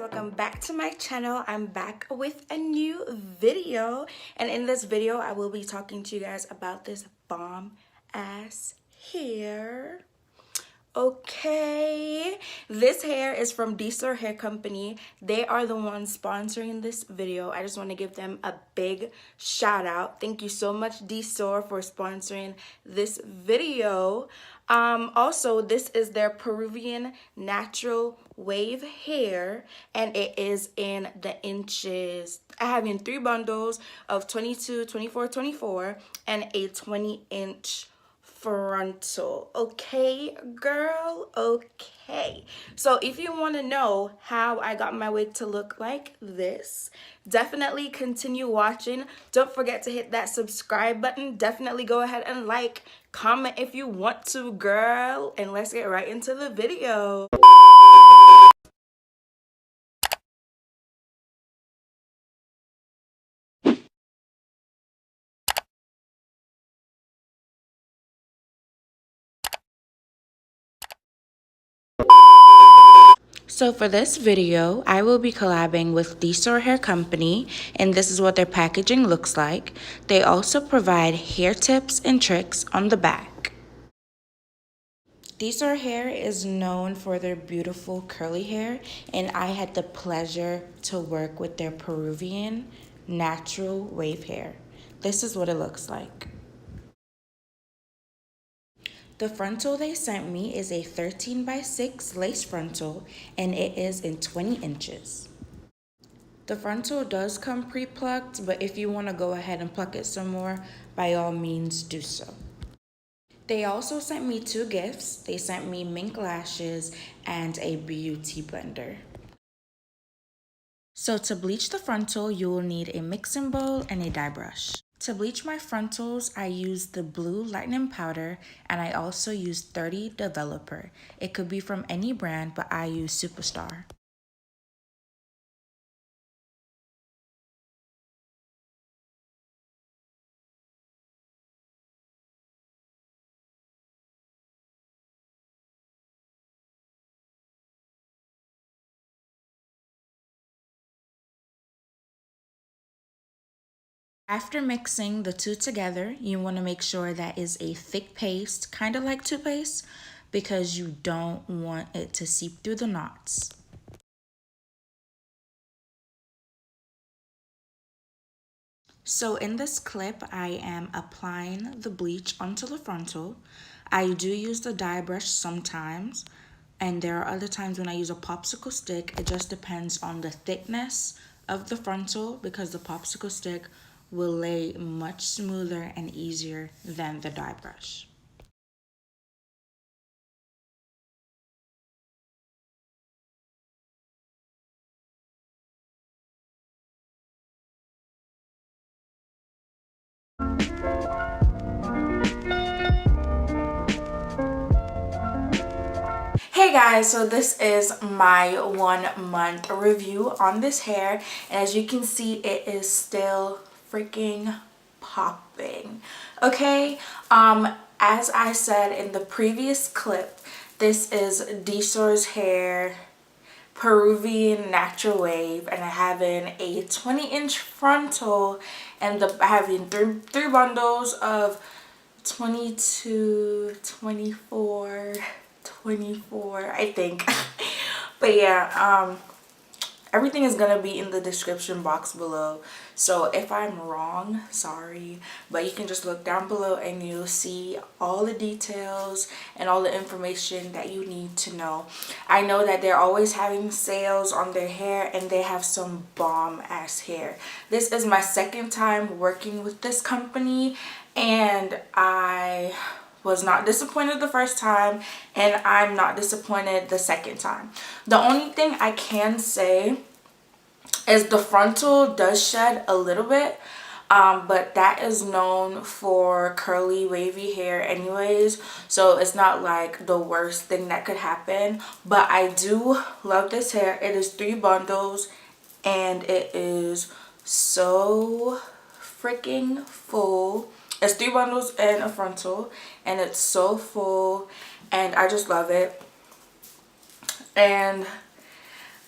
welcome back to my channel. I'm back with a new video, and in this video I will be talking to you guys about this bomb ass hair. Okay, this hair is from DSoar hair company. They are the ones sponsoring this video. I just want to give them a big shout out. Thank you so much, DSoar, for sponsoring this video. Also, this is their Peruvian natural wave hair, and it is in the inches. I have in 3 bundles of 22, 24, 24, and a 20-inch frontal. Okay, girl? Okay. So if you want to know how I got my wig to look like this, definitely continue watching. Don't forget to hit that subscribe button. Definitely go ahead and like, comment if you want to, girl. And let's get right into the video. So for this video, I will be collabing with DSoar Hair Company, and this is what their packaging looks like. They also provide hair tips and tricks on the back. DSoar Hair is known for their beautiful curly hair, and I had the pleasure to work with their Peruvian natural wave hair. This is what it looks like. The frontal they sent me is a 13x6 lace frontal, and it is in 20 inches. The frontal does come pre-plucked, but if you want to go ahead and pluck it some more, by all means do so. They also sent me 2 gifts. They sent me mink lashes and a beauty blender. So to bleach the frontal, you will need a mixing bowl and a dye brush. To bleach my frontals, I used the blue lightning powder, and I also used 30 developer. It could be from any brand, but I use Superstar. After mixing the two together, you want to make sure that is a thick paste, kind of like toothpaste, because you don't want it to seep through the knots. So in this clip, I am applying the bleach onto the frontal. I do use the dye brush sometimes, and there are other times when I use a popsicle stick. It just depends on the thickness of the frontal, because the popsicle stick will lay much smoother and easier than the dye brush. Hey guys, so this is my 1 month review on this hair, and as you can see, it is still freaking popping. Okay, as I said in the previous clip, this is DSoar's hair Peruvian natural wave, and I have in a 20-inch frontal, and I have in three bundles of 22, 24, 24, I think. But yeah, everything is gonna be in the description box below, so if I'm wrong, sorry, but you can just look down below and you'll see all the details and all the information that you need to know. I know that they're always having sales on their hair, and they have some bomb ass hair. This is my 2nd time working with this company, and I was not disappointed the 1st time, and I'm not disappointed the 2nd time. The only thing I can say is the frontal does shed a little bit, but that is known for curly wavy hair anyways, so it's not like the worst thing that could happen. But I do love this hair. It is 3 bundles, and it is so freaking full. It's 3 bundles and a frontal, and it's so full, and I just love it. And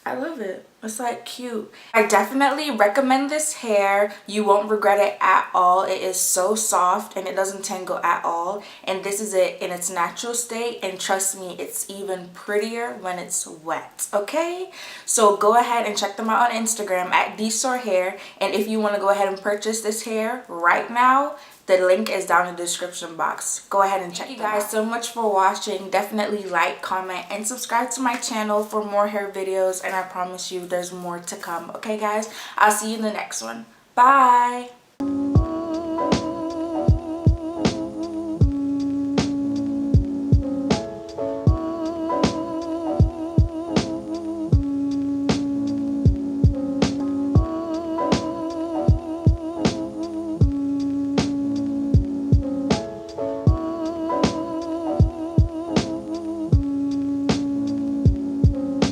I love it. It's like cute. I definitely recommend this hair. You won't regret it at all. It is so soft and it doesn't tangle at all. And this is it in its natural state. And trust me, it's even prettier when it's wet. Okay? So go ahead and check them out on Instagram at DSoar Hair. And if you want to go ahead and purchase this hair right now, the link is down in the description box. Go ahead and check. Thank you guys so much for watching. Definitely like, comment, and subscribe to my channel for more hair videos. And I promise you there's more to come. Okay, guys? I'll see you in the next one. Bye!